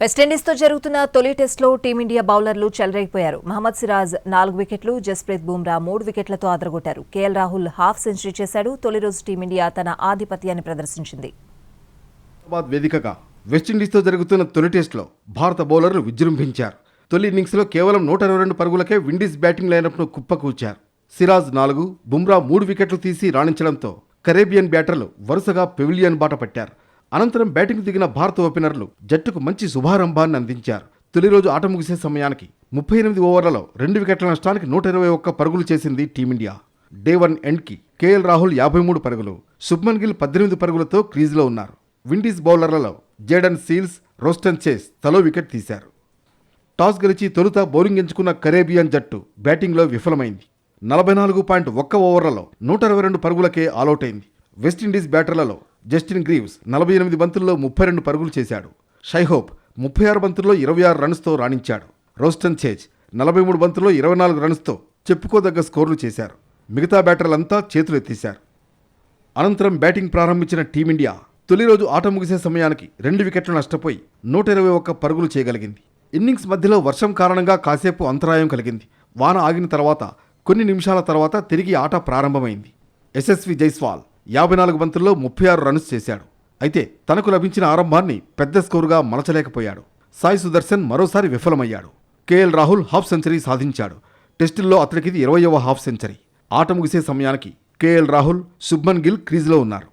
వెస్టిండీస్తో జరుగుతున్న తొలి టెస్టులో టీమిండియా బౌలర్లు చెలరేగిపోయారు. మహమ్మద్ సిరాజ్ 4 వికెట్లు, జస్ప్రీత్ బుమ్రా 3 వికెట్లతో అదరగొట్టారు. కేఎల్ రాహుల్ హాఫ్ సెంచరీ చేశాడు. తొలి రోజు టీమిండియా తన ఆధిపత్యాన్ని ప్రదర్శించింది. వేదికగా వెస్టిండీస్తో జరుగుతున్న తొలి టెస్టులో భారత బౌలర్లు విజృంభించారు. తొలి ఇన్నింగ్స్లో కేవలం 122 పరుగులకే విండీస్ బ్యాటింగ్ లైనప్ను కుప్పకూర్చారు. సిరాజ్ 4, బుమ్రా 3 వికెట్లు తీసి రాణించడంతో కరేబియన్ బ్యాటర్లు వరుసగా పెవిలియన్ బాట పట్టారు. అనంతరం బ్యాటింగ్ దిగిన భారత ఓపెనర్లు జట్టుకు మంచి శుభారంభాన్ని అందించారు. తొలి రోజు ఆట ముగిసే సమయానికి 38 ఓవర్లలో 2 వికెట్ల నష్టానికి 121 పరుగులు చేసింది టీమిండియా. డే 1 ఎండ్కి కేఎల్ రాహుల్ 53 పరుగులు, శుభ్మన్ గిల్ 18 పరుగులతో క్రీజులో ఉన్నారు. విండీస్ బౌలర్లలో జేడన్ సీల్స్, రోస్టన్ చేస్ తలో వికెట్ తీశారు. టాస్ గెలిచి తొలుత బౌలింగ్ ఎంచుకున్న కరేబియన్ జట్టు బ్యాటింగ్లో విఫలమైంది. 44.1 ఓవర్లలో 122 పరుగులకే ఆలౌట్ అయింది. వెస్టిండీస్ బ్యాటర్లలో జస్టిన్ గ్రీవ్స్ 48 బంతుల్లో 32 పరుగులు చేశాడు. షైహోప్ 36 బంతుల్లో 26 రన్స్తో రాణించాడు. రోస్టన్ చేజ్ 43 బంతుల్లో 24 రన్స్తో చెప్పుకోదగ్గ స్కోర్లు చేశారు. మిగతా బ్యాటర్లంతా చేతులెత్తేశారు. అనంతరం బ్యాటింగ్ ప్రారంభించిన టీమిండియా తొలి రోజు ఆట ముగిసే సమయానికి 2 వికెట్లు నష్టపోయి 121 పరుగులు చేయగలిగింది. ఇన్నింగ్స్ మధ్యలో వర్షం కారణంగా కాసేపు అంతరాయం కలిగింది. వాన ఆగిన తర్వాత కొన్ని నిమిషాల తర్వాత తిరిగి ఆట ప్రారంభమైంది. యశస్వి జైస్వాల్ 54 బంతుల్లో 36 రన్స్ చేశాడు. అయితే తనకు లభించిన ఆరంభాన్ని పెద్ద స్కోరుగా మలచలేకపోయాడు. సాయి సుదర్శన్ మరోసారి విఫలమయ్యాడు. కేఎల్ రాహుల్ హాఫ్ సెంచరీ సాధించాడు. టెస్టుల్లో అతడికిది 20వ హాఫ్ సెంచరీ. ఆట ముగిసే సమయానికి కేఎల్ రాహుల్, శుభ్మన్ గిల్ క్రీజులో ఉన్నారు.